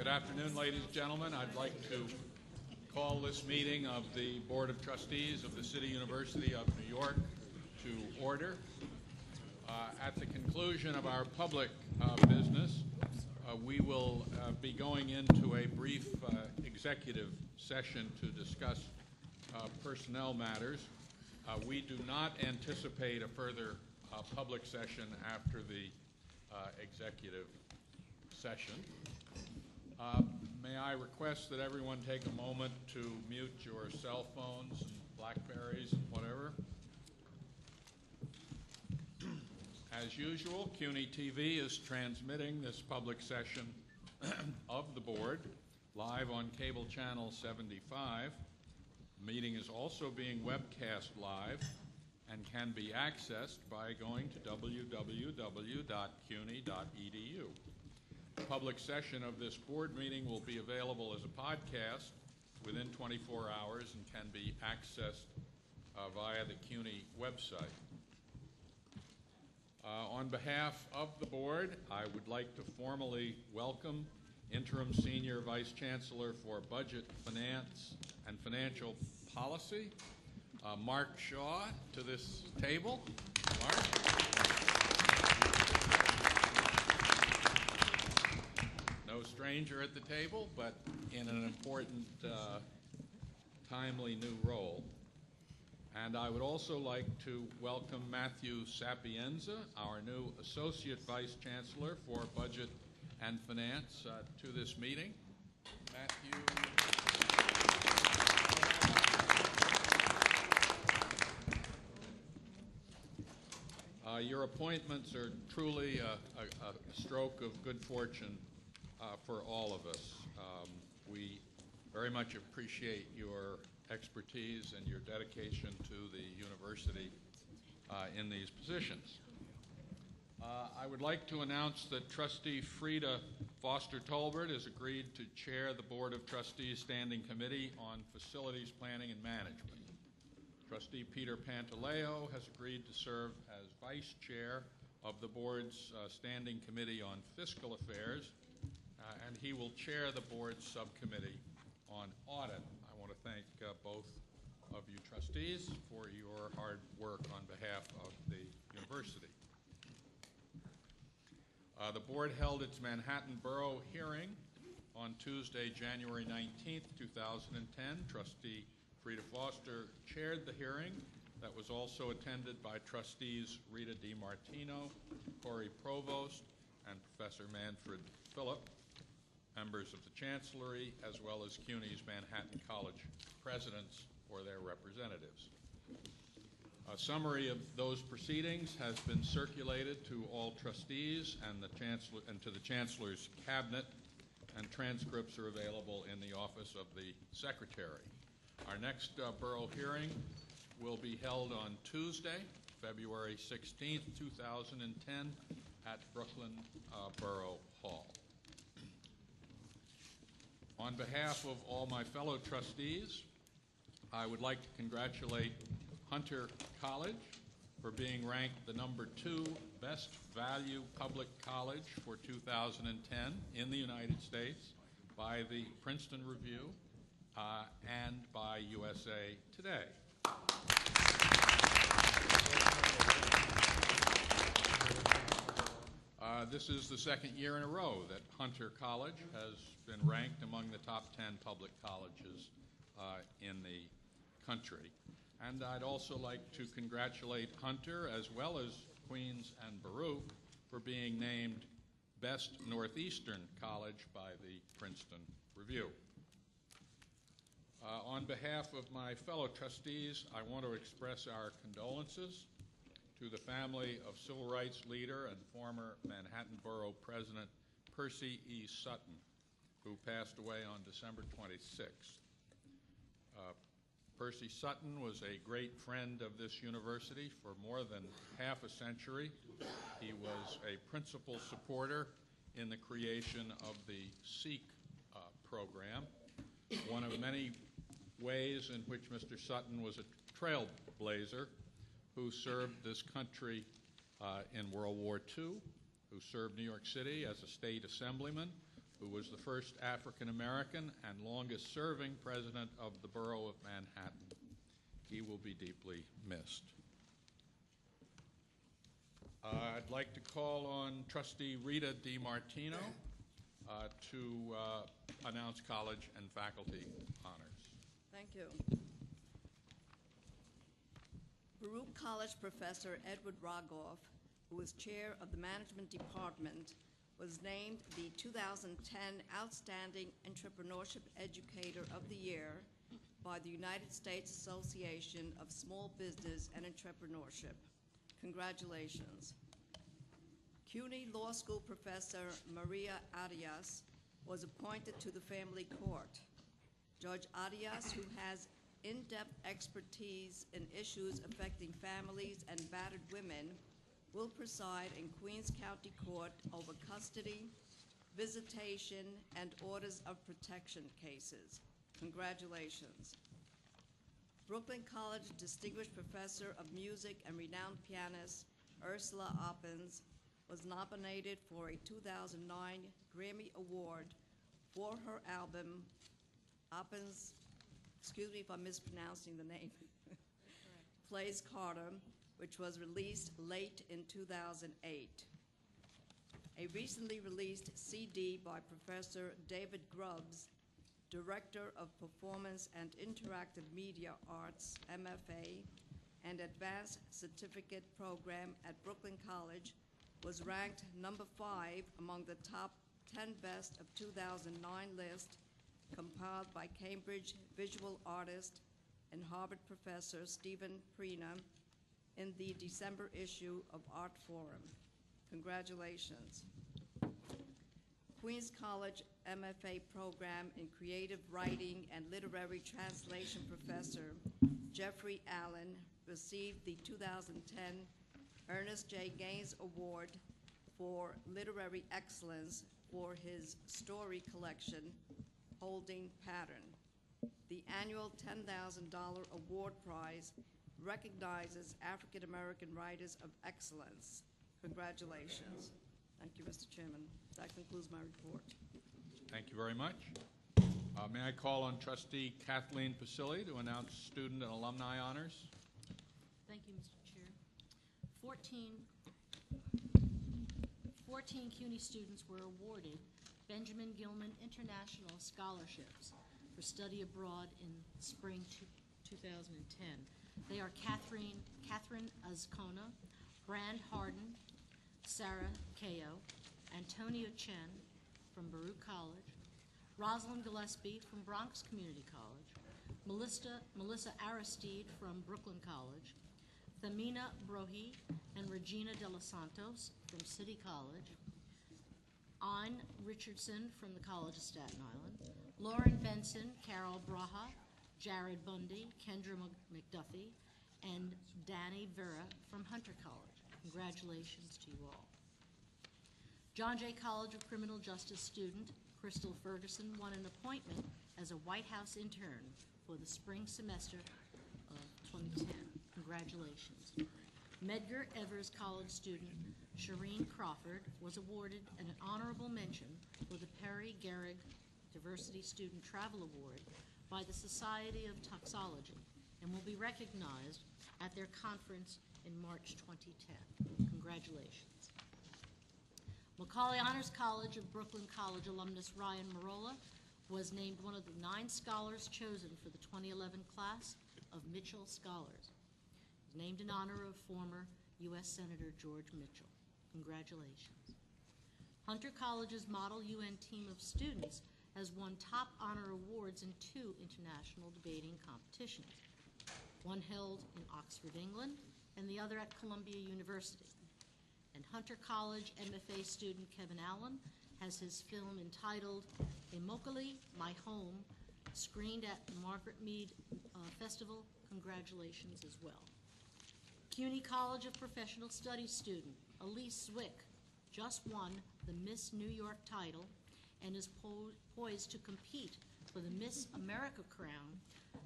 Good afternoon, ladies and gentlemen. I'd like to call this meeting of the Board of Trustees of the City University of New York to order. At the conclusion of our public business, we will be going into a brief executive session to discuss personnel matters. We do not anticipate a further public session after the executive session. May I request that everyone take a moment to mute your cell phones and BlackBerries and whatever. As usual, CUNY TV is transmitting this public session of the board live on cable channel 75. The meeting is also being webcast live and can be accessed by going to www.cuny.edu. The public session of this board meeting will be available as a podcast within 24 hours and can be accessed via the CUNY website. On behalf of the board, I would like to formally welcome Interim Senior Vice Chancellor for Budget, Finance, and Financial Policy, Mark Shaw, to this table. Mark. No stranger at the table, but in an important, timely new role. And I would also like to welcome Matthew Sapienza, our new Associate Vice Chancellor for Budget and Finance, to this meeting. Matthew. Your appointments are truly a stroke of good fortune for all of us. We very much appreciate your expertise and your dedication to the university in these positions. I would like to announce that Trustee Frida Foster-Tolbert has agreed to chair the Board of Trustees Standing Committee on Facilities Planning and Management. Trustee Peter Pantaleo has agreed to serve as Vice Chair of the Board's Standing Committee on Fiscal Affairs, and he will chair the Board's Subcommittee on Audit. I want to thank both of you trustees for your hard work on behalf of the university. The board held its Manhattan Borough hearing on Tuesday, January 19th, 2010. Trustee Frida Foster chaired the hearing that was also attended by trustees Rita DiMartino, Corey Provost, and Professor Manfred Phillip, members of the Chancellery, as well as CUNY's Manhattan College presidents or their representatives. A summary of those proceedings has been circulated to all trustees and to the Chancellor's cabinet, and transcripts are available in the office of the Secretary. Our next borough hearing will be held on Tuesday, February 16th, 2010, at Brooklyn Borough Hall. On behalf of all my fellow trustees, I would like to congratulate Hunter College for being ranked the #2 Best Value Public College for 2010 in the United States by the Princeton Review and by USA Today. This is the second year in a row that Hunter College has been ranked among the top 10 public colleges in the country. And I'd also like to congratulate Hunter, as well as Queens and Baruch, for being named Best Northeastern College by the Princeton Review. On behalf of my fellow trustees, I want to express our condolences to the family of civil rights leader and former Manhattan Borough President Percy E. Sutton, who passed away on December 26th. Percy Sutton was a great friend of this university for more than half a century. He was a principal supporter in the creation of the SEEK program, one of many ways in which Mr. Sutton was a trailblazer who served this country in World War II, who served New York City as a state assemblyman, who was the first African American and longest serving president of the borough of Manhattan. He will be deeply missed. I'd like to call on Trustee Rita DiMartino to announce college and faculty honors. Thank you. Baruch College Professor Edward Rogoff, who is chair of the Management Department, was named the 2010 Outstanding Entrepreneurship Educator of the Year by the United States Association of Small Business and Entrepreneurship. Congratulations. CUNY Law School Professor Maria Arias was appointed to the family court. Judge Arias, who has in-depth expertise in issues affecting families and battered women, will preside in Queens County Court over custody, visitation, and orders of protection cases. Congratulations. Brooklyn College Distinguished Professor of Music and renowned pianist Ursula Oppens was nominated for a 2009 Grammy Award for her album, Oppens, excuse me if I'm mispronouncing the name, Plays Carter, which was released late in 2008. A recently released CD by Professor David Grubbs, Director of Performance and Interactive Media Arts, MFA, and Advanced Certificate Program at Brooklyn College, was ranked number 5 among the top 10 best of 2009 list compiled by Cambridge visual artist and Harvard professor Stephen Prina in the December issue of Art Forum. Congratulations. Queens College MFA program in creative writing and literary translation professor Jeffrey Allen received the 2010 Ernest J. Gaines Award for Literary Excellence for his story collection, Holding Pattern. The annual $10,000 award prize recognizes African American writers of excellence. Congratulations. Thank you, Mr. Chairman. That concludes my report. Thank you very much. May I call on Trustee Kathleen Pasilli to announce student and alumni honors? Thank you, Mr. Chair. 14 CUNY students were awarded Benjamin Gilman International Scholarships for study abroad in spring 2010. They are Catherine Azcona, Brand Harden, Sarah Kao, Antonio Chen from Baruch College, Rosalind Gillespie from Bronx Community College, Melissa Aristide from Brooklyn College, Thamina Brohi and Regina De Los Santos from City College, Ann Richardson from the College of Staten Island, Lauren Benson, Carol Braha, Jared Bundy, Kendra McDuffie, and Danny Vera from Hunter College. Congratulations to you all. John Jay College of Criminal Justice student Crystal Ferguson won an appointment as a White House intern for the spring semester of 2010. Congratulations. Medgar Evers College student Shireen Crawford was awarded an honorable mention for the Perry Gehrig Diversity Student Travel Award by the Society of Toxology and will be recognized at their conference in March 2010. Congratulations. Macaulay Honors College of Brooklyn College alumnus Ryan Marola was named one of the 9 scholars chosen for the 2011 class of Mitchell Scholars. He's named in honor of former U.S. Senator George Mitchell. Congratulations. Hunter College's Model UN team of students has won top honor awards in 2 international debating competitions, one held in Oxford, England, and the other at Columbia University. And Hunter College MFA student Kevin Allen has his film entitled Immokalee, My Home, screened at the Margaret Mead Festival. Congratulations as well. CUNY College of Professional Studies student Elise Zwick just won the Miss New York title and is poised to compete for the Miss America crown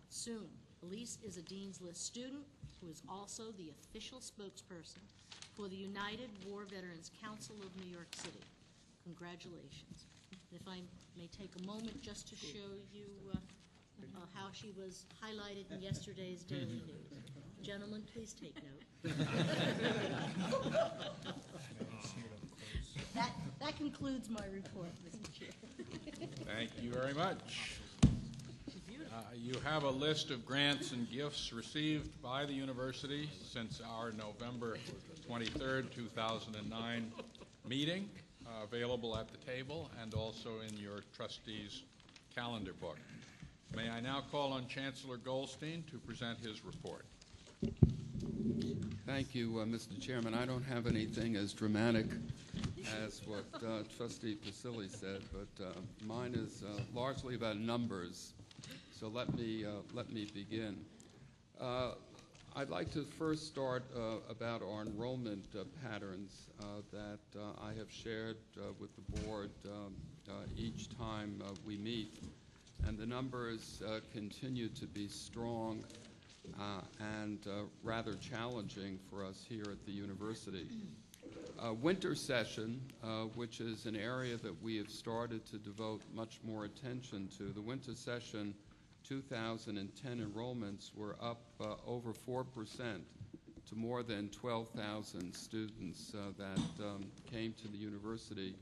soon. Elise is a Dean's List student who is also the official spokesperson for the United War Veterans Council of New York City. congratulations. If I may take a moment just to show you how she was highlighted in yesterday's Daily News. Gentlemen, please take note. That concludes my report, Mr. Chair. Thank you very much. You have a list of grants and gifts received by the university since our November 23rd, 2009 meeting, available at the table and also in your trustees' calendar book. May I now call on Chancellor Goldstein to present his report. Thank you, Mr. Chairman. I don't have anything as dramatic as what Trustee Pasili said, but mine is largely about numbers. So let me begin. I'd like to first start about our enrollment patterns that I have shared with the board each time we meet. And the numbers continue to be strong and rather challenging for us here at the university. Winter session, which is an area that we have started to devote much more attention to, the winter session 2010 enrollments were up over 4% to more than 12,000 students that came to the university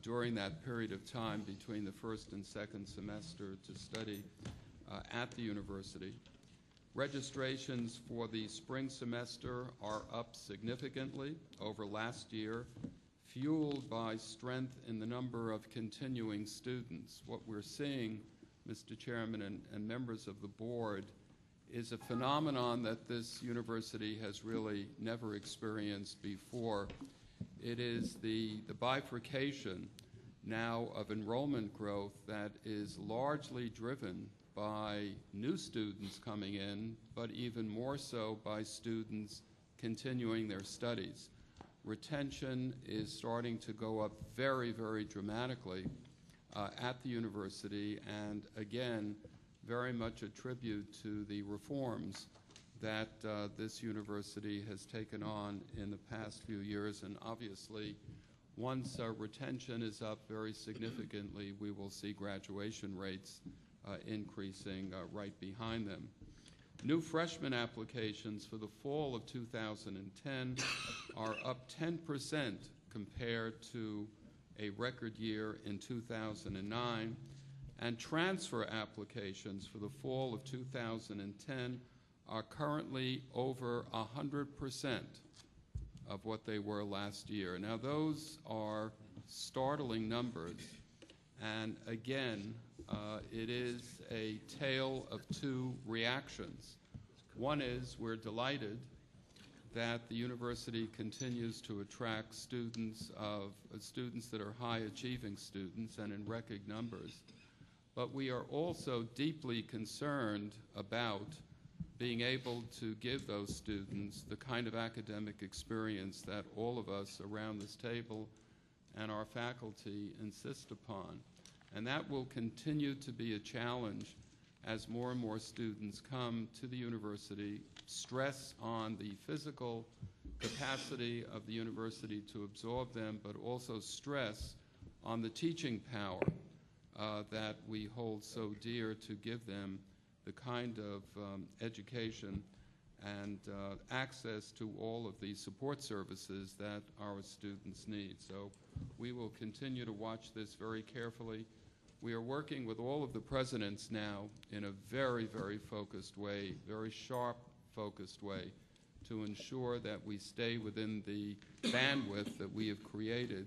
during that period of time between the first and second semester to study at the university. Registrations for the spring semester are up significantly over last year, fueled by strength in the number of continuing students. What we're seeing, Mr. Chairman and members of the board, is a phenomenon that this university has really never experienced before. It is the bifurcation now of enrollment growth that is largely driven by new students coming in, but even more so by students continuing their studies. Retention is starting to go up very, very dramatically at the university, and again, very much a tribute to the reforms that this university has taken on in the past few years. And obviously, once retention is up very significantly, we will see graduation rates increasing right behind them. New freshman applications for the fall of 2010 are up 10% compared to a record year in 2009, and transfer applications for the fall of 2010 are currently over 100% of what they were last year. Now, those are startling numbers, and again, it is a tale of two reactions. One is we're delighted that the university continues to attract students that are high-achieving students and in record numbers. But we are also deeply concerned about being able to give those students the kind of academic experience that all of us around this table and our faculty insist upon. And that will continue to be a challenge as more and more students come to the university, stress on the physical capacity of the university to absorb them, but also stress on the teaching power that we hold so dear to give them the kind of education and access to all of the support services that our students need. So we will continue to watch this very carefully. We are working with all of the presidents now in a very, very focused way, very sharp, focused way, to ensure that we stay within the bandwidth that we have created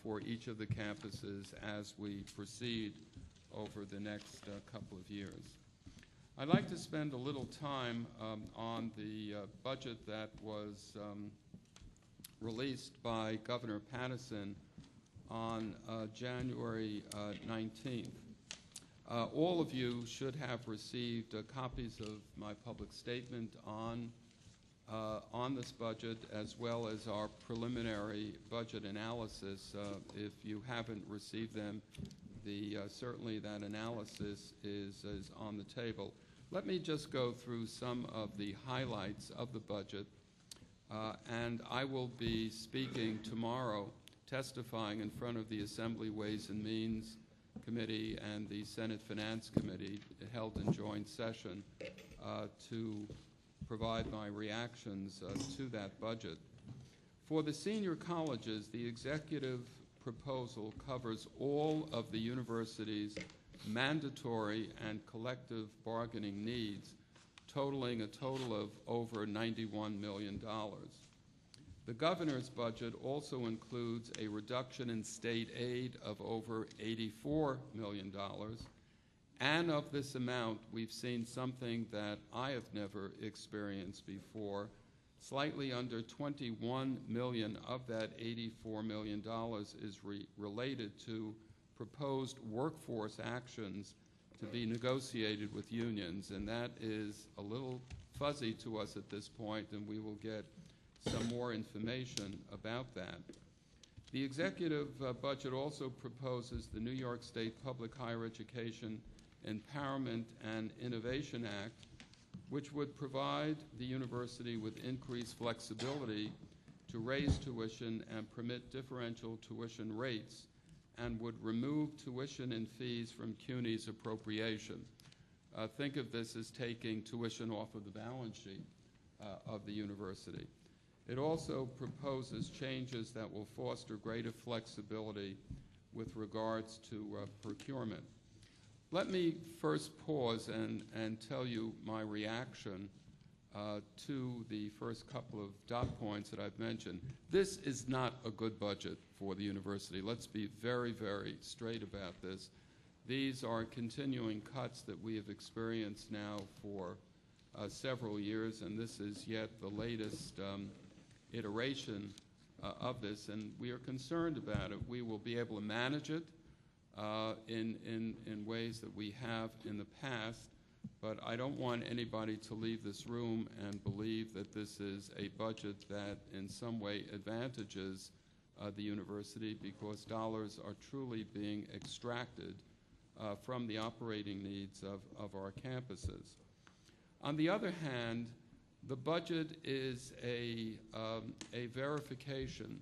for each of the campuses as we proceed over the next couple of years. I'd like to spend a little time on the budget that was released by Governor Pattison on January 19th. All of you should have received copies of my public statement on this budget, as well as our preliminary budget analysis. If you haven't received them, certainly that analysis is on the table. Let me just go through some of the highlights of the budget, and I will be speaking tomorrow testifying in front of the Assembly Ways and Means Committee and the Senate Finance Committee, held in joint session, to provide my reactions to that budget. For the senior colleges, the executive proposal covers all of the university's mandatory and collective bargaining needs, totaling a total of over $91 million. The governor's budget also includes a reduction in state aid of over $84 million, and of this amount, we've seen something that I have never experienced before. Slightly under $21 million of that $84 million is related to proposed workforce actions to be negotiated with unions, and that is a little fuzzy to us at this point, and we will get some more information about that. The executive budget also proposes the New York State Public Higher Education Empowerment and Innovation Act, which would provide the university with increased flexibility to raise tuition and permit differential tuition rates, and would remove tuition and fees from CUNY's appropriation. Think of this as taking tuition off of the balance sheet of the university. It also proposes changes that will foster greater flexibility with regards to procurement. Let me first pause and tell you my reaction to the first couple of dot points that I've mentioned. This is not a good budget for the university. Let's be very, very straight about this. These are continuing cuts that we have experienced now for several years, and this is yet the latest iteration of this, and we are concerned about it. We will be able to manage it in ways that we have in the past, but I don't want anybody to leave this room and believe that this is a budget that in some way advantages the university, because dollars are truly being extracted from the operating needs of our campuses. On the other hand, the budget is a verification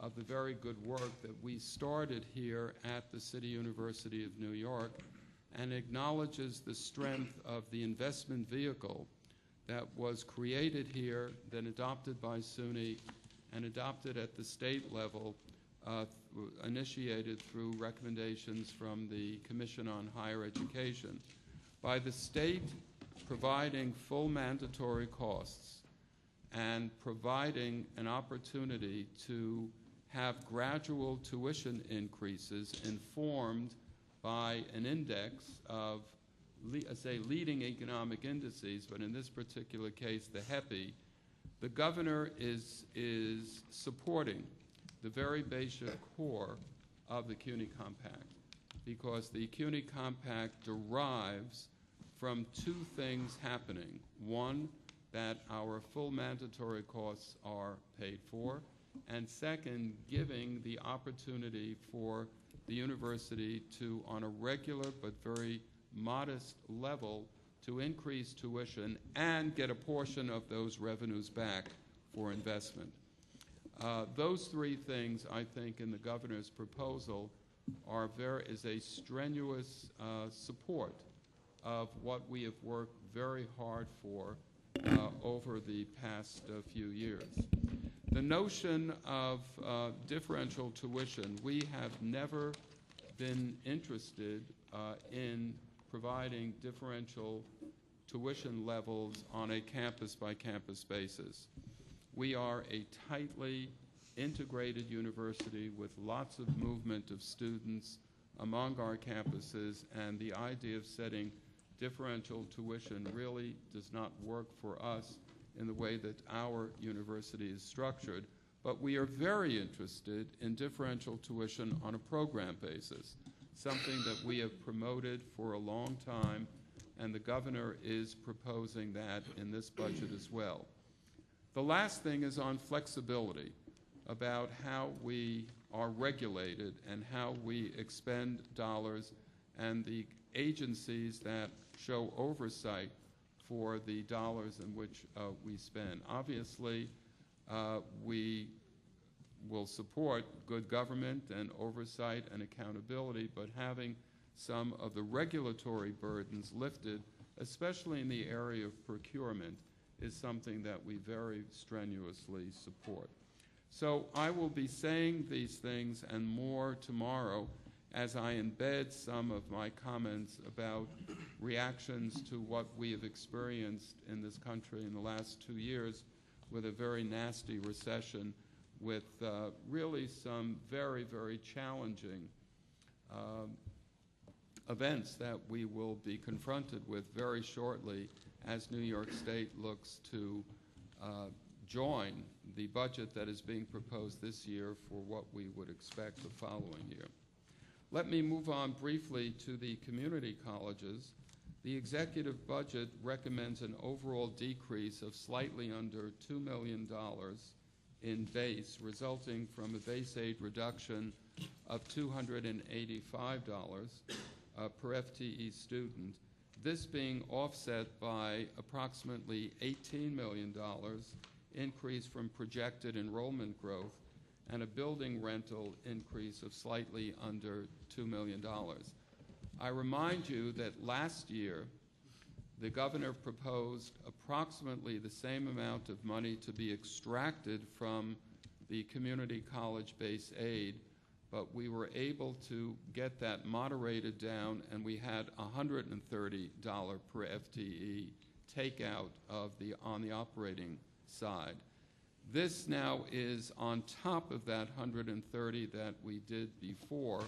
of the very good work that we started here at the City University of New York, and acknowledges the strength of the investment vehicle that was created here, then adopted by CUNY, and adopted at the state level, initiated through recommendations from the Commission on Higher Education. By the state providing full mandatory costs and providing an opportunity to have gradual tuition increases informed by an index of, say, leading economic indices, but in this particular case, the HEPI, the governor is supporting the very basic core of the CUNY Compact, because the CUNY Compact derives from two things happening. One, that our full mandatory costs are paid for, and second, giving the opportunity for the university to, on a regular but very modest level, to increase tuition and get a portion of those revenues back for investment. Those three things, I think, in the governor's proposal is a strenuous support of what we have worked very hard for over the past few years. The notion of differential tuition, we have never been interested in providing differential tuition levels on a campus-by-campus basis. We are a tightly integrated university with lots of movement of students among our campuses, and the idea of setting differential tuition really does not work for us in the way that our university is structured. But we are very interested in differential tuition on a program basis, something that we have promoted for a long time, and the governor is proposing that in this budget as well. The last thing is on flexibility, about how we are regulated and how we expend dollars, and the agencies that show oversight for the dollars in which we spend. Obviously, we will support good government and oversight and accountability, but having some of the regulatory burdens lifted, especially in the area of procurement, is something that we very strenuously support. So I will be saying these things and more tomorrow as I embed some of my comments about reactions to what we have experienced in this country in the last 2 years with a very nasty recession, with really some very, very challenging events that we will be confronted with very shortly as New York State looks to join the budget that is being proposed this year for what we would expect the following year. Let me move on briefly to the community colleges. The executive budget recommends an overall decrease of slightly under $2 million in base, resulting from a base aid reduction of $285 per FTE student, this being offset by approximately $18 million increase from projected enrollment growth and a building rental increase of slightly under $2 million. I remind you that last year, the governor proposed approximately the same amount of money to be extracted from the community college base aid, but we were able to get that moderated down, and we had $130 per FTE takeout on the operating side. This now is on top of that 130 that we did before,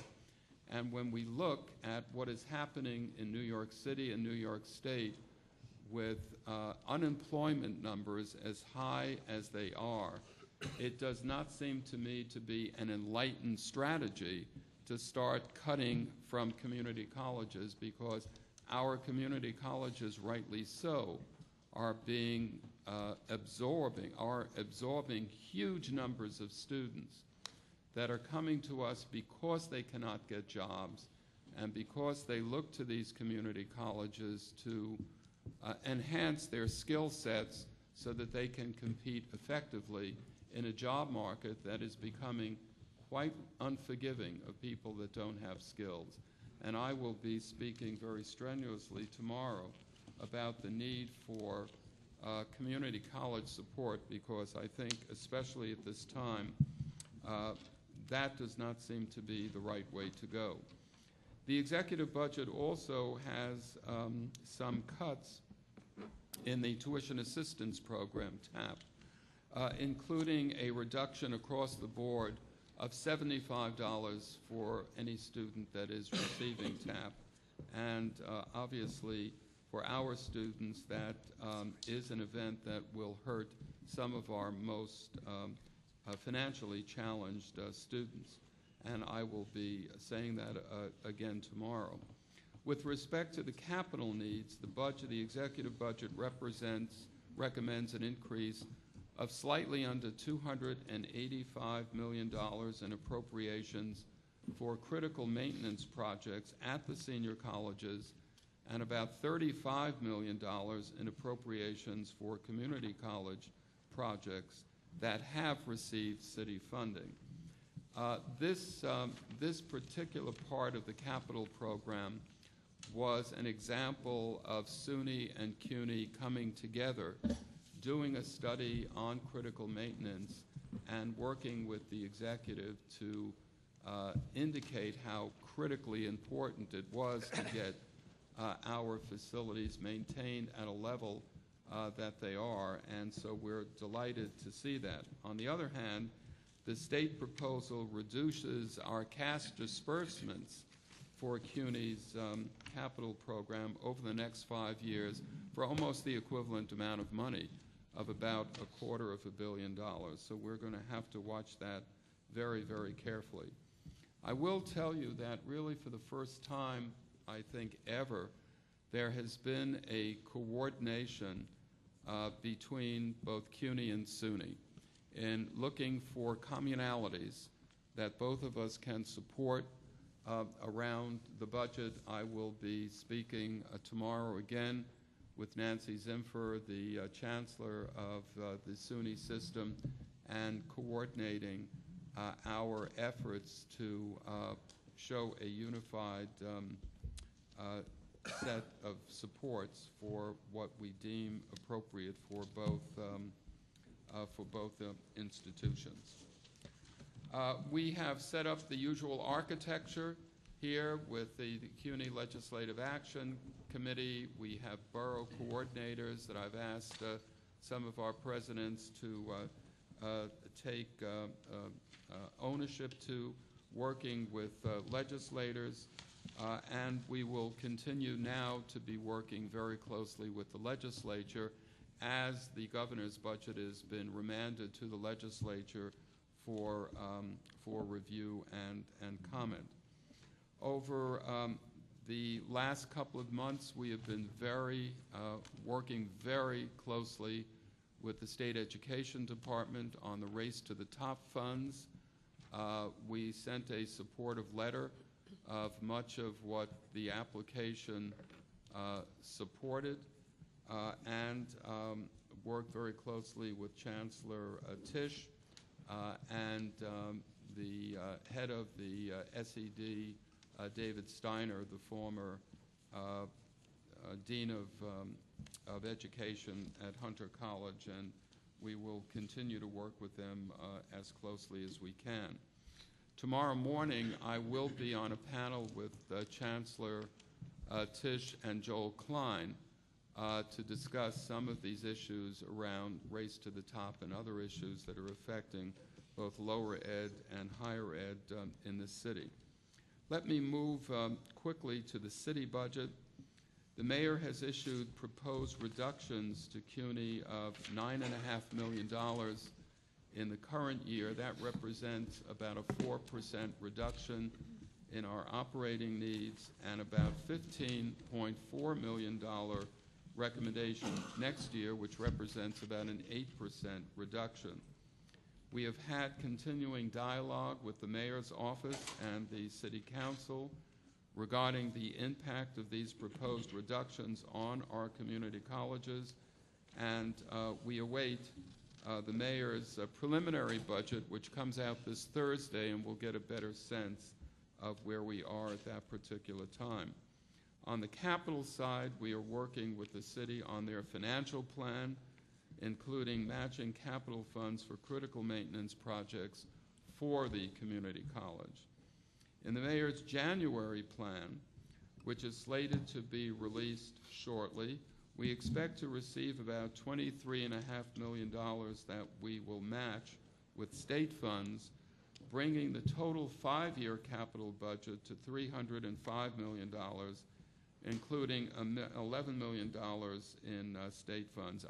and when we look at what is happening in New York City and New York State with unemployment numbers as high as they are, it does not seem to me to be an enlightened strategy to start cutting from community colleges, because our community colleges, rightly so, are absorbing huge numbers of students that are coming to us because they cannot get jobs and because they look to these community colleges to enhance their skill sets so that they can compete effectively in a job market that is becoming quite unforgiving of people that don't have skills. And I will be speaking very strenuously tomorrow about the need for community college support, because I think, especially at this time, that does not seem to be the right way to go. The executive budget also has some cuts in the tuition assistance program, TAP, including a reduction across the board of $75 for any student that is receiving TAP. And obviously, for our students, that is an event that will hurt some of our most financially challenged students. And I will be saying that again tomorrow. With respect to the capital needs, the executive budget recommends an increase of slightly under $285 million in appropriations for critical maintenance projects at the senior colleges, and about $35 million in appropriations for community college projects that have received city funding. This particular part of the capital program was an example of CUNY and CUNY coming together, doing a study on critical maintenance and working with the executive to indicate how critically important it was to get our facilities maintained at a level that they are, and so we're delighted to see that. On the other hand, the state proposal reduces our cash disbursements for CUNY's capital program over the next 5 years for almost the equivalent amount of money of about $250 million. So we're going to have to watch that very, very carefully. I will tell you that really for the first time, I think ever, there has been a coordination between both CUNY and SUNY in looking for communalities that both of us can support around the budget. I will be speaking tomorrow again with Nancy Zimfer, the chancellor of the SUNY system, and coordinating our efforts to show a unified set of supports for what we deem appropriate for both institutions. We have set up the usual architecture here with the CUNY Legislative Action Committee. We have borough coordinators that I've asked some of our presidents to take ownership to, working with legislators, and we will continue now to be working very closely with the legislature as the governor's budget has been remanded to the legislature for review and comment. Over the last couple of months, we have been working very closely with the State Education Department on the Race to the Top funds. We sent a supportive letter of much of what the application supported, and worked very closely with Chancellor Tisch and the head of the SED, David Steiner, the former Dean of Education at Hunter College, and we will continue to work with them as closely as we can. Tomorrow morning, I will be on a panel with Chancellor Tisch and Joel Klein to discuss some of these issues around race to the top and other issues that are affecting both lower ed and higher ed in this city. Let me move quickly to the city budget. The mayor has issued proposed reductions to CUNY of $9.5 million in the current year. That represents about a 4% reduction in our operating needs and about $15.4 million recommendation next year, which represents about an 8% reduction. We have had continuing dialogue with the mayor's office and the city council regarding the impact of these proposed reductions on our community colleges, and we await the mayor's preliminary budget, which comes out this Thursday, and we'll get a better sense of where we are at that particular time. On the capital side, we are working with the city on their financial plan, including matching capital funds for critical maintenance projects for the community college. In the mayor's January plan, which is slated to be released shortly, we expect to receive about $23.5 million that we will match with state funds, bringing the total 5-year capital budget to $305 million, including $11 million in state funds.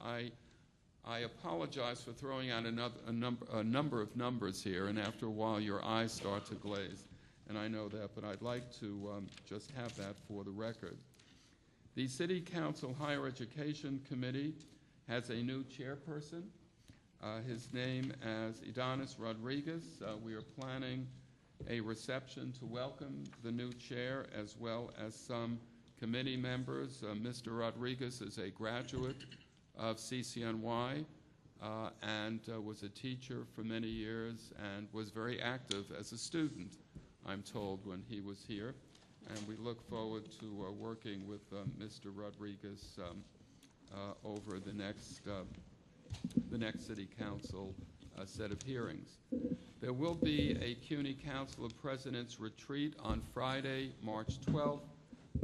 I apologize for throwing out a number of numbers here, and after a while your eyes start to glaze, and I know that, but I'd like to just have that for the record. The City Council Higher Education Committee has a new chairperson. His name is Idanis Rodriguez. We are planning a reception to welcome the new chair as well as some committee members. Mr. Rodriguez is a graduate of CCNY and was a teacher for many years and was very active as a student, I'm told, when he was here. And we look forward to working with Mr. Rodriguez over the next City Council set of hearings. There will be a CUNY Council of Presidents retreat on Friday, March 12th.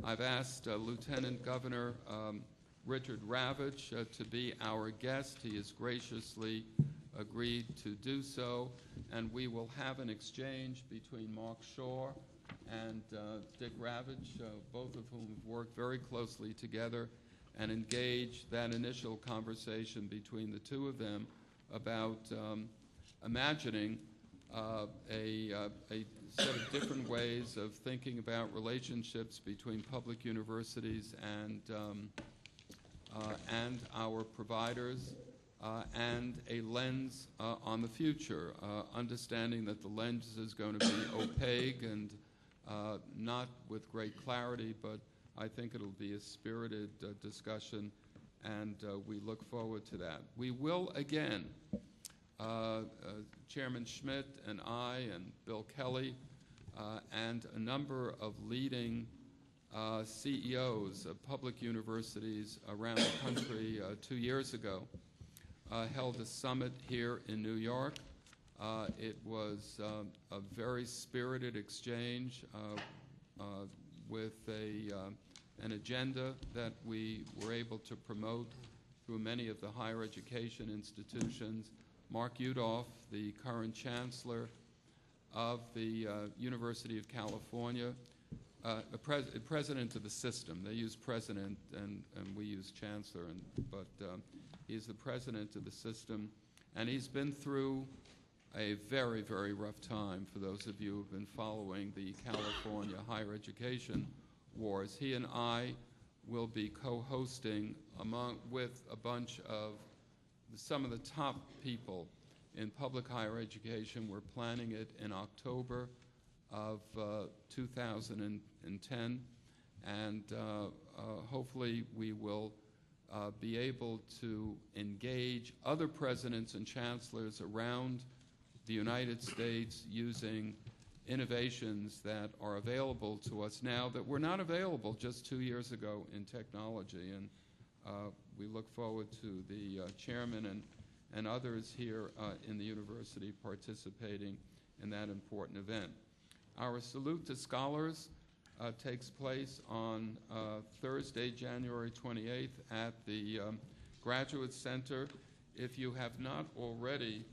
I've asked Lieutenant Governor Richard Ravitch to be our guest. He has graciously agreed to do so, and we will have an exchange between Mark Shaw and Dick Ravitch, both of whom have worked very closely together and engaged that initial conversation between the two of them about imagining a set of different ways of thinking about relationships between public universities and our providers, and a lens on the future, understanding that the lens is going to be opaque and not with great clarity, but I think it'll be a spirited discussion, and we look forward to that. We will again Chairman Schmidt and I and Bill Kelly and a number of leading CEOs of public universities around the country 2 years ago held a summit here in New York. It was a very spirited exchange with an agenda that we were able to promote through many of the higher education institutions. Mark Udoff, the current chancellor of the University of California, president of the system. They use president and we use chancellor, but he's the president of the system, and he's been through a very, very rough time for those of you who have been following the California higher education wars. He and I will be co-hosting with a bunch of some of the top people in public higher education. We're planning it in October of 2010, and hopefully we will be able to engage other presidents and chancellors around the United States using innovations that are available to us now that were not available just 2 years ago in technology. And we look forward to the chairman and others here in the university participating in that important event. Our Salute to Scholars takes place on Thursday, January 28th at the Graduate Center. If you have not already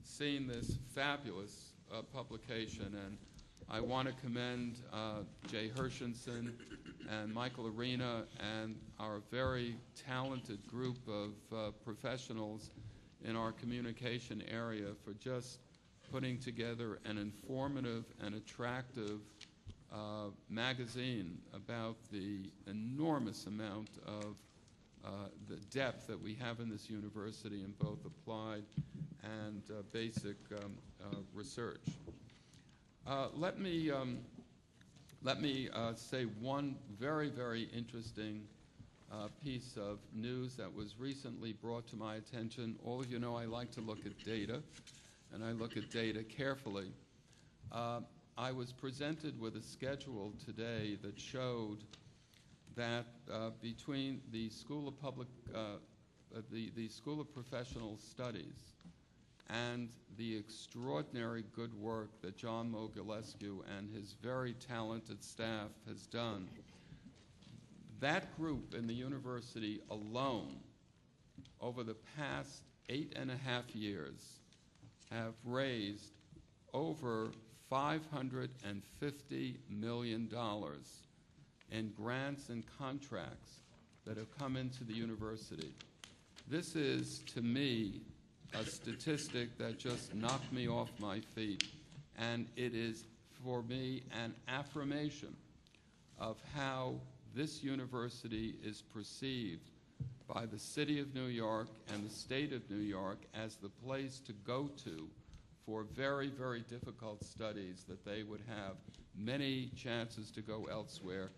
seen this fabulous publication, and I want to commend Jay Hershenson and Michael Arena and our very talented group of professionals in our communication area for just putting together an informative and attractive magazine about the enormous amount of the depth that we have in this university in both applied and basic research. Let me say one very, very interesting piece of news that was recently brought to my attention. All of you know I like to look at data, and I look at data carefully. I was presented with a schedule today that showed that between the School of the School of Professional Studies and the extraordinary good work that John Mogilescu and his very talented staff has done, that group in the university alone over the past 8.5 years have raised over $550 million in grants and contracts that have come into the university. This is, to me, a statistic that just knocked me off my feet, and it is, for me, an affirmation of how this university is perceived by the city of New York and the state of New York as the place to go to for very, very difficult studies that they would have many chances to go elsewhere.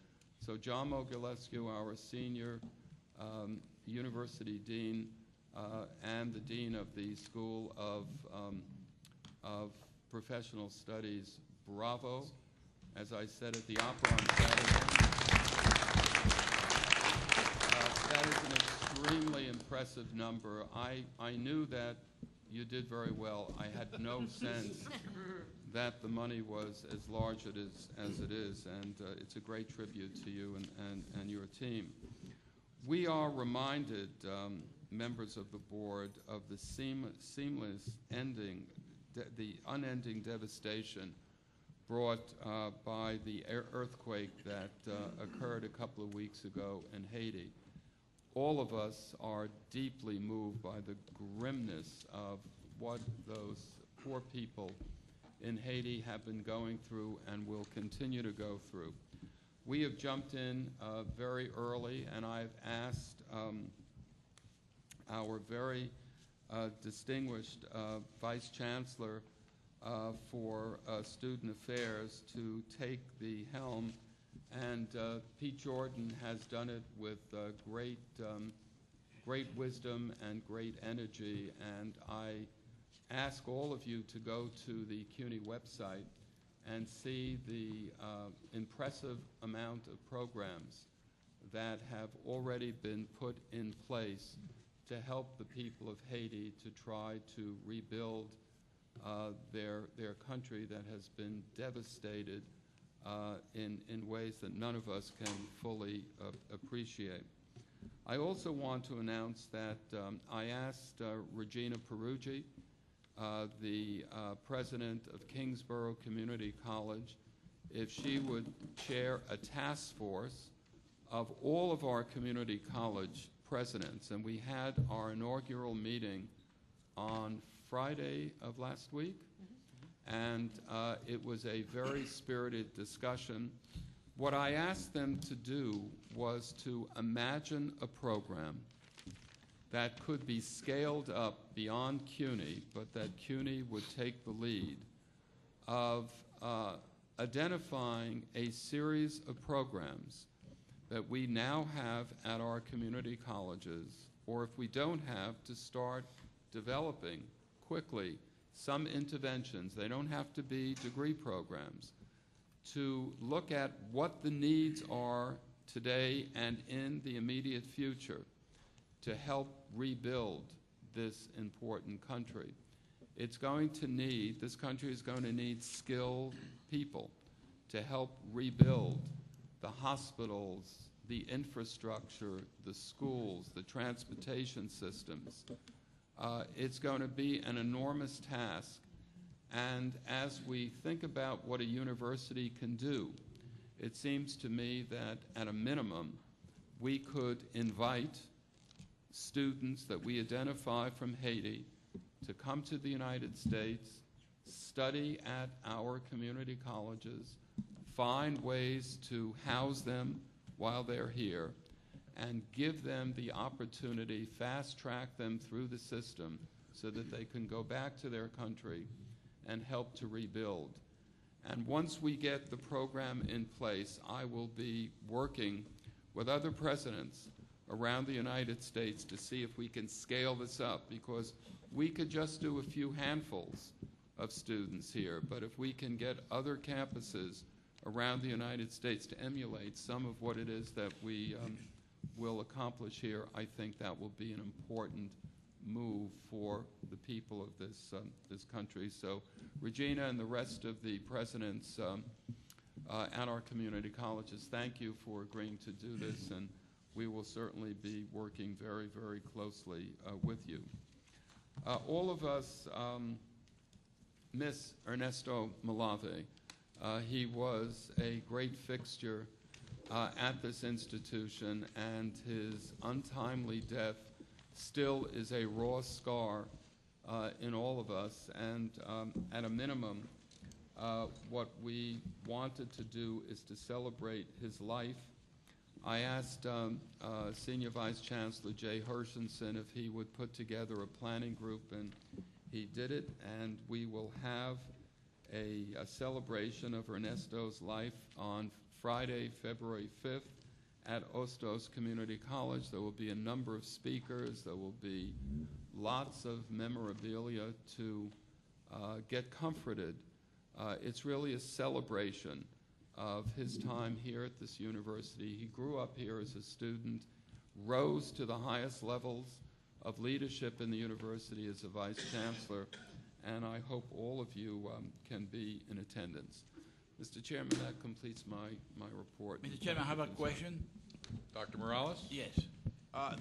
So John Mogilescu, our senior university dean, and the dean of the School of Professional Studies, bravo. As I said at the opera on Saturday, that is an extremely impressive number. I knew that you did very well. I had no sense that the money was as large as it is, and it's a great tribute to you and your team. We are reminded, members of the board, of the seamless ending, the unending devastation brought by the earthquake that occurred a couple of weeks ago in Haiti. All of us are deeply moved by the grimness of what those poor people in Haiti have been going through and will continue to go through. We have jumped in very early, and I've asked our very distinguished Vice Chancellor for Student Affairs to take the helm, and Pete Jordan has done it with great wisdom and great energy, and I ask all of you to go to the CUNY website and see the impressive amount of programs that have already been put in place to help the people of Haiti to try to rebuild their country that has been devastated in ways that none of us can fully appreciate. I also want to announce that I asked Regina Peruggi, the president of Kingsborough Community College, if she would chair a task force of all of our community college presidents. And we had our inaugural meeting on Friday of last week, and it was a very spirited discussion. What I asked them to do was to imagine a program that could be scaled up beyond CUNY, but that CUNY would take the lead of identifying a series of programs that we now have at our community colleges, or if we don't have, to start developing quickly some interventions. They don't have to be degree programs, to look at what the needs are today and in the immediate future to help rebuild this important country. It's going to need, this country is going to need skilled people to help rebuild the hospitals, the infrastructure, the schools, the transportation systems. It's going to be an enormous task. And as we think about what a university can do, it seems to me that at a minimum, we could invite students that we identify from Haiti to come to the United States, study at our community colleges, find ways to house them while they're here, and give them the opportunity, fast-track them through the system so that they can go back to their country and help to rebuild. And once we get the program in place, I will be working with other presidents around the United States to see if we can scale this up, because we could just do a few handfuls of students here, but if we can get other campuses around the United States to emulate some of what it is that we will accomplish here, I think that will be an important move for the people of this country. So Regina and the rest of the presidents at our community colleges, thank you for agreeing to do this, and we will certainly be working very, very closely with you. All of us miss Ernesto Malave. He was a great fixture at this institution, and his untimely death still is a raw scar in all of us. And at a minimum, what we wanted to do is to celebrate his life. I asked Senior Vice Chancellor Jay Hershenson if he would put together a planning group, and he did it, and we will have a celebration of Ernesto's life on Friday, February 5th at Ostos Community College. There will be a number of speakers. There will be lots of memorabilia to get comforted. It's really a celebration of his time here at this university. He grew up here as a student, rose to the highest levels of leadership in the university as a vice chancellor, and I hope all of you can be in attendance. Mr. Chairman, that completes my report. Mr. Chairman, I have a question. Dr. Morales? Yes.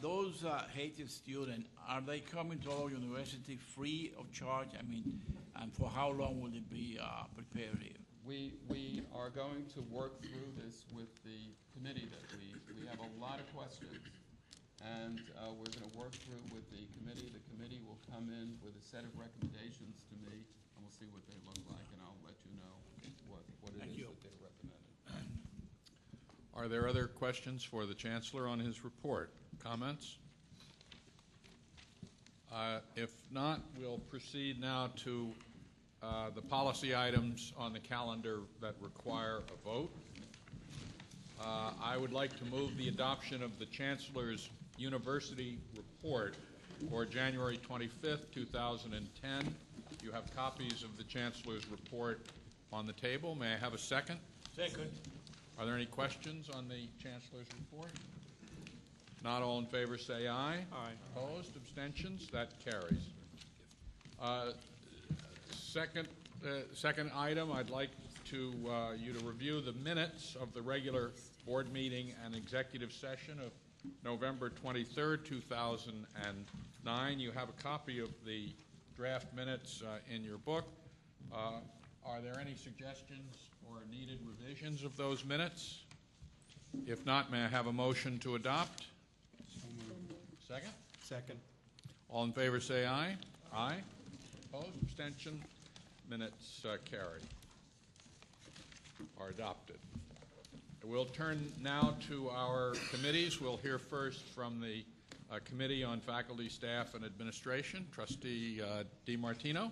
Those Haitian students, are they coming to our university free of charge? I mean, and for how long will it be prepared here? We are going to work through this with the committee that we have a lot of questions, and we're going to work through with the committee. The committee will come in with a set of recommendations to me, and we'll see what they look like, and I'll let you know what it is that they're recommending. Are there other questions for the Chancellor on his report? Comments? If not, we'll proceed now to the policy items on the calendar that require a vote. I would like to move the adoption of the Chancellor's University Report for January 25th, 2010. You have copies of the Chancellor's report on the table. May I have a second? Second. Are there any questions on the Chancellor's report? Not all in favor say aye. Aye. Opposed, abstentions, that carries. Second item, I'd like you to review the minutes of the regular board meeting and executive session of November 23rd, 2009. You have a copy of the draft minutes in your book. Are there any suggestions or needed revisions of those minutes? If not, may I have a motion to adopt? Second? Second. All in favor say aye. Aye. Opposed, abstention, minutes carried, are adopted. We'll turn now to our committees. We'll hear first from the Committee on Faculty, Staff, and Administration, Trustee DiMartino.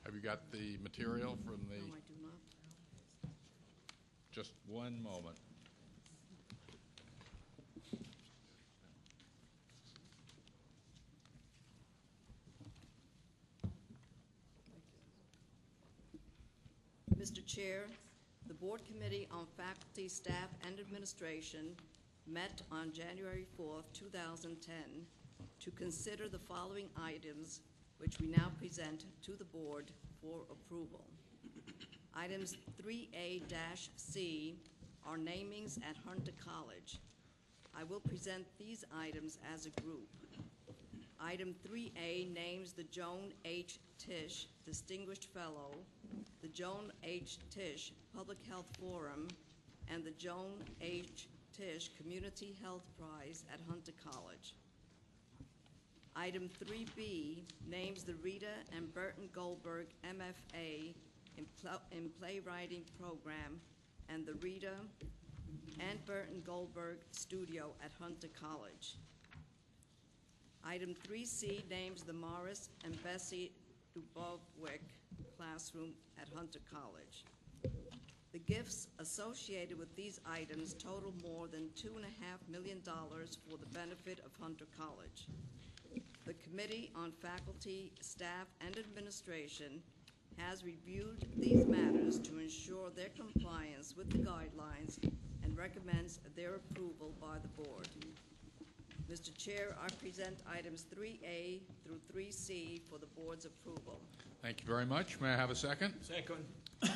Have you got the material from the... No, I do not. Just one moment. Mr. Chair, the Board Committee on Faculty, Staff, and Administration met on January 4th, 2010, to consider the following items, which we now present to the Board for approval. Items 3A-C are namings at Hunter College. I will present these items as a group. Item 3A names the Joan H. Tisch Distinguished Fellow, the Joan H. Tisch Public Health Forum, and the Joan H. Tisch Community Health Prize at Hunter College. Item 3B names the Rita and Burton Goldberg MFA in Playwriting Program and the Rita and Burton Goldberg Studio at Hunter College. Item 3C names the Morris and Bessie Dubovik Classroom at Hunter College. The gifts associated with these items total more than $2.5 million for the benefit of Hunter College. The Committee on Faculty, Staff, and Administration has reviewed these matters to ensure their compliance with the guidelines and recommends their approval by the Board. Mr. Chair, I present items 3A through 3C for the Board's approval. Thank you very much. May I have a second? Second.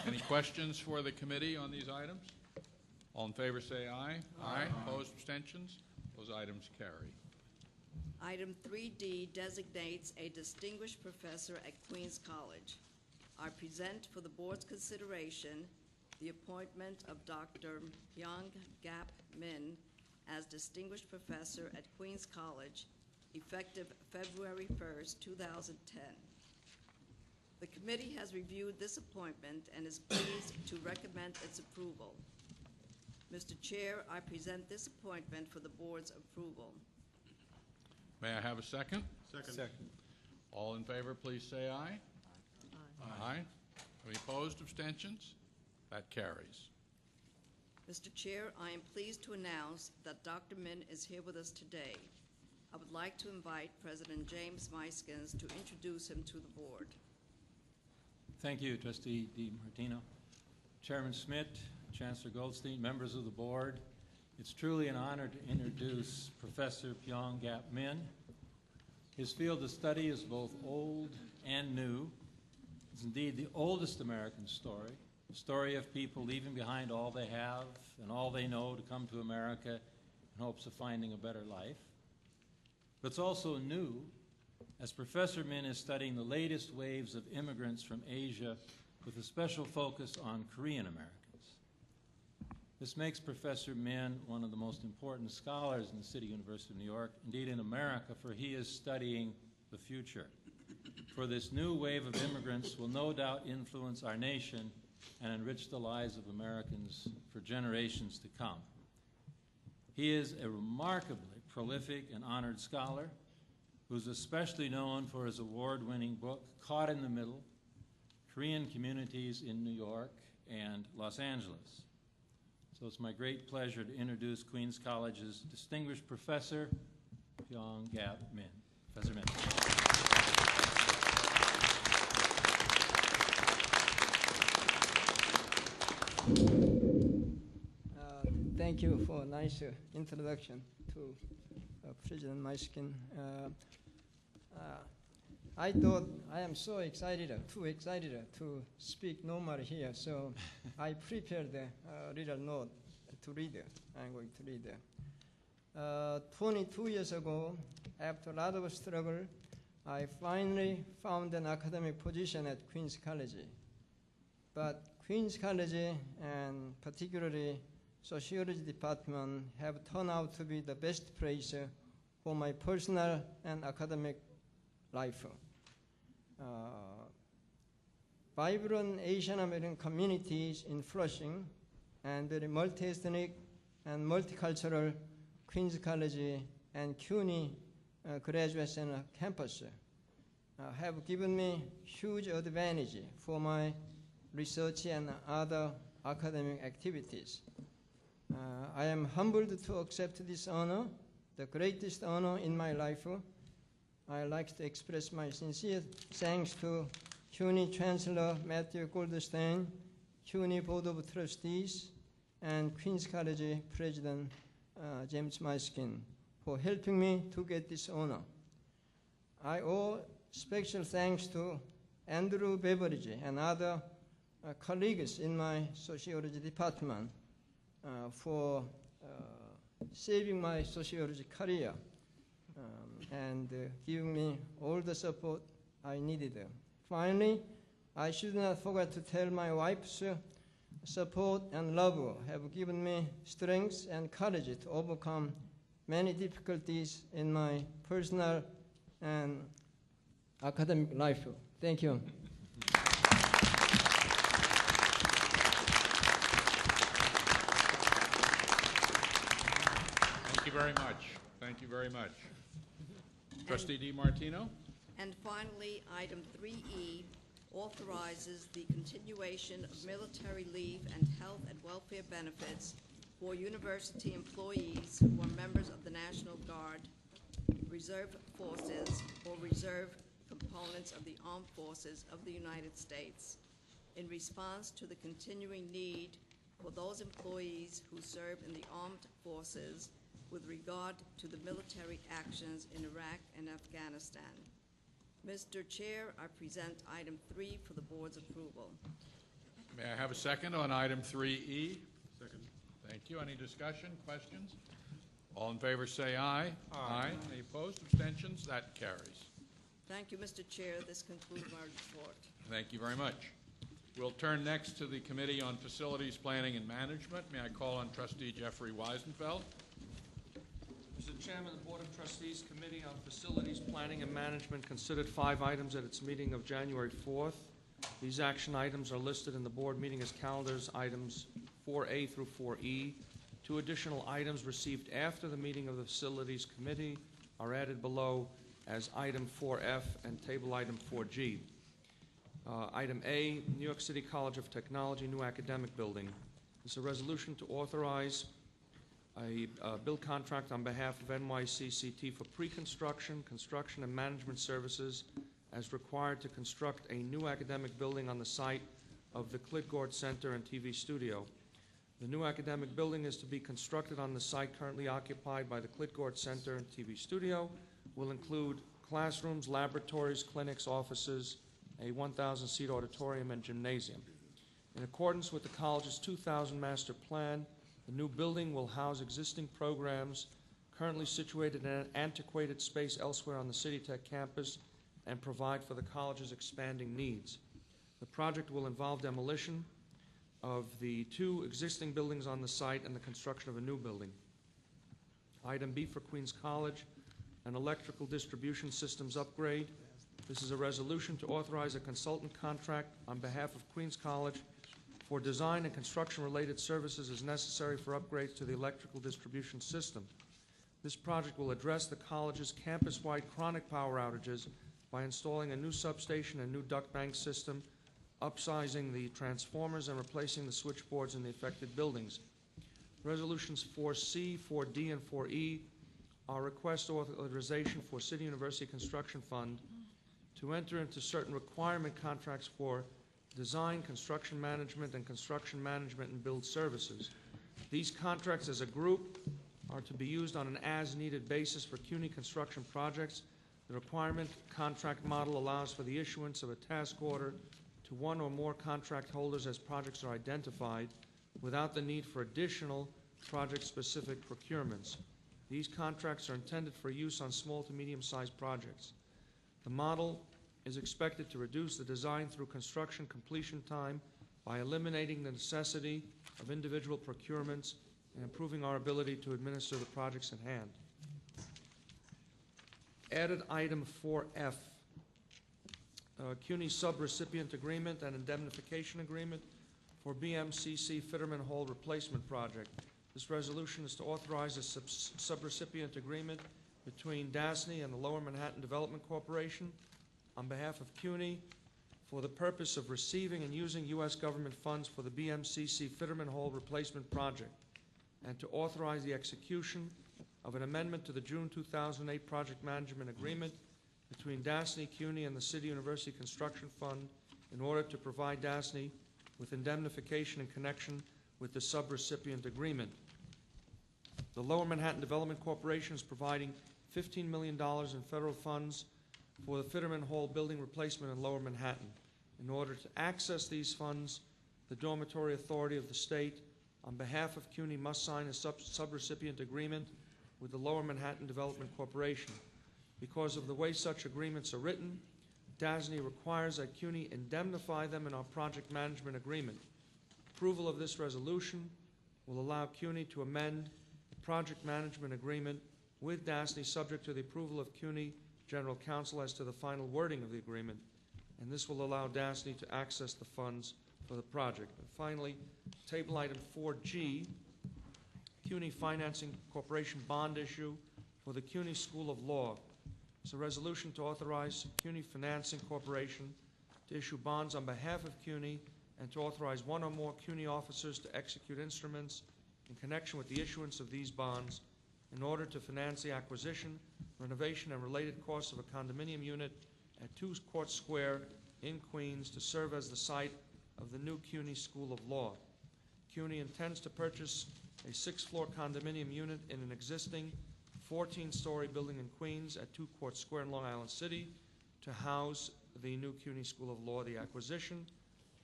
Any questions for the committee on these items? All in favor say aye. Aye. Opposed, abstentions? Those items carry. Item 3D designates a distinguished professor at Queens College. I present for the Board's consideration the appointment of Dr. Hyung Gap Min as Distinguished Professor at Queens College, effective February 1st, 2010. The committee has reviewed this appointment and is pleased to recommend its approval. Mr. Chair, I present this appointment for the Board's approval. May I have a second? Second. All in favor, please say aye. Aye. Any opposed, abstentions? That carries. Mr. Chair, I am pleased to announce that Dr. Min is here with us today. I would like to invite President James Meiskens to introduce him to the Board. Thank you, Trustee DiMartino. Chairman Schmidt, Chancellor Goldstein, members of the Board, it's truly an honor to introduce Professor Hyung Gap Min. His field of study is both old and new. It's indeed the oldest American story, a story of people leaving behind all they have and all they know to come to America in hopes of finding a better life. But it's also new, as Professor Min is studying the latest waves of immigrants from Asia with a special focus on Korean Americans. This makes Professor Min one of the most important scholars in the City University of New York, indeed in America, for he is studying the future. For this new wave of immigrants will no doubt influence our nation and enrich the lives of Americans for generations to come. He is a remarkably prolific and honored scholar who's especially known for his award-winning book, Caught in the Middle, Korean Communities in New York and Los Angeles. So it's my great pleasure to introduce Queens College's distinguished professor, Pyong Gap Min. Professor Min. Thank you for a nice introduction to President Miskin. I thought I am so excited, too excited to speak normally here, so I prepared a little note to read. I'm going to read. 22 years ago, after a lot of struggle, I finally found an academic position at Queens College. But Queens College, and particularly Sociology Department, have turned out to be the best place for my personal and academic life. Vibrant Asian American communities in Flushing and very multi-ethnic and multicultural Queens College and CUNY graduate center campus have given me huge advantage for my research and other academic activities. I am humbled to accept this honor, the greatest honor in my life. I like to express my sincere thanks to CUNY Chancellor Matthew Goldstein, CUNY Board of Trustees, and Queens College President James Miskin for helping me to get this honor. I owe special thanks to Andrew Beveridge and other colleagues in my sociology department for saving my sociology career and giving me all the support I needed. Finally, I should not forget to tell my wife's support and love have given me strength and courage to overcome many difficulties in my personal and academic life. Thank you. Thank you very much. Thank you very much. Trustee DiMartino? And finally, item 3E authorizes the continuation of military leave and health and welfare benefits for university employees who are members of the National Guard, Reserve Forces, or reserve components of the Armed Forces of the United States in response to the continuing need for those employees who serve in the armed forces with regard to the military actions in Iraq and Afghanistan. Mr. Chair, I present item 3 for the board's approval. May I have a second on item 3E? Second. Thank you. Any discussion, questions? All in favor say aye. Aye. Any opposed, abstentions? That carries. Thank you, Mr. Chair. This concludes my report. Thank you very much. We'll turn next to the Committee on Facilities Planning and Management. May I call on Trustee Jeffrey Weisenfeld? Mr. Chairman, the Board of Trustees Committee on Facilities Planning and Management considered 5 items at its meeting of January 4th. These action items are listed in the board meeting as calendars items 4A through 4E. 2 additional items received after the meeting of the Facilities Committee are added below as item 4F and table item 4G. Item A, New York City College of Technology new academic building. This is a resolution to authorize a bill contract on behalf of NYCCT for pre-construction, construction, and management services as required to construct a new academic building on the site of the Klitgård Center and TV studio. The new academic building is to be constructed on the site currently occupied by the Klitgård Center and TV studio, will include classrooms, laboratories, clinics, offices, a 1,000-seat auditorium, and gymnasium. In accordance with the college's 2000 master plan, the new building will house existing programs currently situated in an antiquated space elsewhere on the City Tech campus and provide for the college's expanding needs. The project will involve demolition of the 2 existing buildings on the site and the construction of a new building. Item B for Queens College, an electrical distribution systems upgrade. This is a resolution to authorize a consultant contract on behalf of Queens College for design and construction-related services as necessary for upgrades to the electrical distribution system. This project will address the college's campus-wide chronic power outages by installing a new substation and new duct bank system, upsizing the transformers, and replacing the switchboards in the affected buildings. Resolutions 4C, 4D, and 4E are request authorization for City University Construction Fund to enter into certain requirement contracts for design, construction management, and build services. These contracts as a group are to be used on an as-needed basis for CUNY construction projects. The requirement contract model allows for the issuance of a task order to one or more contract holders as projects are identified without the need for additional project-specific procurements. These contracts are intended for use on small to medium-sized projects. The model is expected to reduce the design through construction completion time by eliminating the necessity of individual procurements and improving our ability to administer the projects at hand. Added item 4F, CUNY subrecipient agreement and indemnification agreement for BMCC Fitterman Hall replacement project. This resolution is to authorize a subrecipient agreement between DASNY and the Lower Manhattan Development Corporation on behalf of CUNY for the purpose of receiving and using U.S. government funds for the BMCC Fitterman Hall replacement project, and to authorize the execution of an amendment to the June 2008 project management agreement between DASNY, CUNY, and the City University Construction Fund in order to provide DASNY with indemnification in connection with the subrecipient agreement. The Lower Manhattan Development Corporation is providing $15 million in federal funds for the Fitterman Hall building replacement in Lower Manhattan. In order to access these funds, the Dormitory Authority of the state, on behalf of CUNY, must sign a subrecipient agreement with the Lower Manhattan Development Corporation. Because of the way such agreements are written, DASNY requires that CUNY indemnify them in our project management agreement. Approval of this resolution will allow CUNY to amend the project management agreement with DASNY subject to the approval of CUNY General Counsel as to the final wording of the agreement, and this will allow DASNY to access the funds for the project. And finally, table item 4G, CUNY Financing Corporation bond issue for the CUNY School of Law. It's a resolution to authorize CUNY Financing Corporation to issue bonds on behalf of CUNY and to authorize one or more CUNY officers to execute instruments in connection with the issuance of these bonds in order to finance the acquisition, renovation, and related costs of a condominium unit at 2 Court Square in Queens to serve as the site of the new CUNY School of Law. CUNY intends to purchase a 6-floor condominium unit in an existing 14-story building in Queens at 2 Court Square in Long Island City to house the new CUNY School of Law. The acquisition,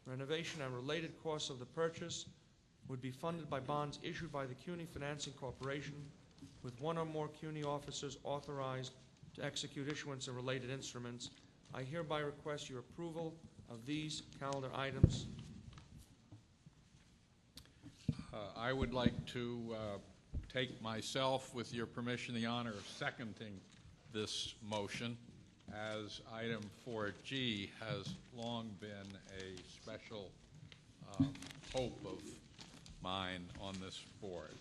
renovation, and related costs of the purchase would be funded by bonds issued by the CUNY Financing Corporation, with one or more CUNY officers authorized to execute issuance and related instruments. I hereby request your approval of these calendar items. I would like to take myself, with your permission, the honor of seconding this motion, as item 4G has long been a special hope of mine on this board.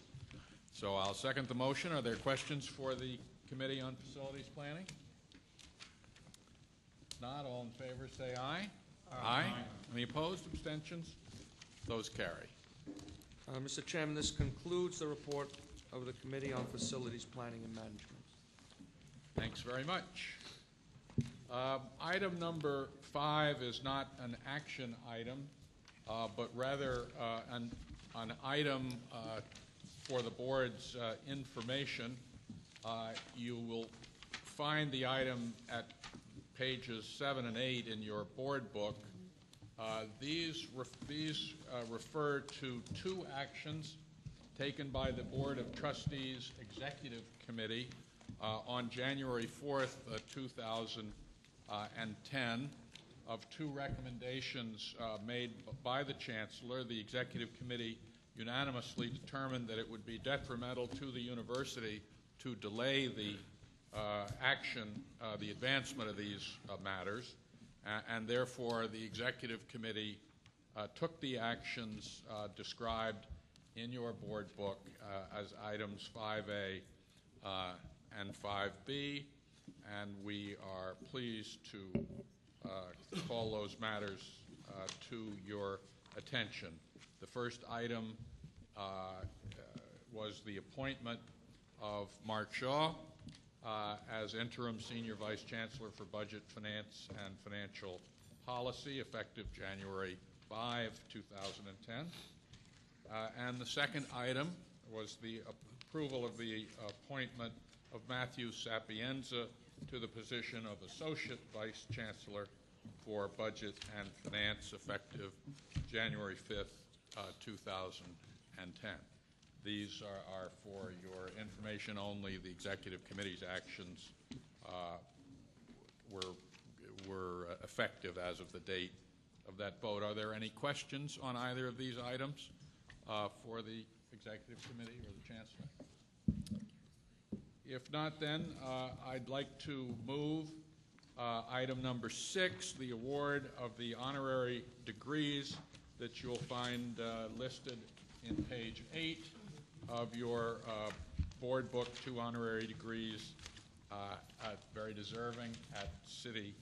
So I'll second the motion. Are there questions for the Committee on Facilities Planning? If not, all in favor say aye. Aye. Any opposed? Abstentions? Those carry. Mr. Chairman, this concludes the report of the Committee on Facilities Planning and Management. Thanks very much. Item number 5 is not an action item, but rather an item for the board's information. You will find the item at pages 7 and 8 in your board book. These refer to 2 actions taken by the Board of Trustees Executive Committee on January 4th, 2010, of 2 recommendations made by the Chancellor. The Executive Committee unanimously determined that it would be detrimental to the university to delay the the advancement of these matters, and therefore the Executive Committee took the actions described in your board book as items 5A and 5B, and we are pleased to call those matters to your attention. The first item was the appointment of Mark Shaw as interim Senior Vice Chancellor for Budget, Finance, and Financial Policy, effective January 5, 2010. And the second item was the approval of the appointment of Matthew Sapienza to the position of Associate Vice Chancellor for Budget and Finance, effective January 5th, 2010. These are for your information only. The Executive Committee's actions were effective as of the date of that vote. Are there any questions on either of these items for the Executive Committee or the Chancellor? If not, then I'd like to move item number 6, the award of the honorary degrees that you'll find listed in page 8 of your board book, 2 honorary degrees, very deserving, at City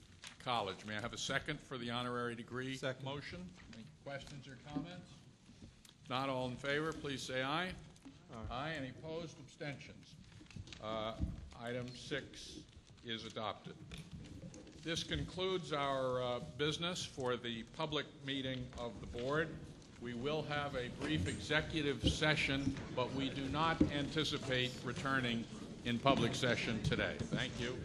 College. May I have a second for the honorary degree motion? Any questions or comments? Not all in favor, please say aye. Aye. Any opposed? Abstentions? Item 6 is adopted. This concludes our business for the public meeting of the board. We will have a brief executive session, but we do not anticipate returning in public session today. Thank you.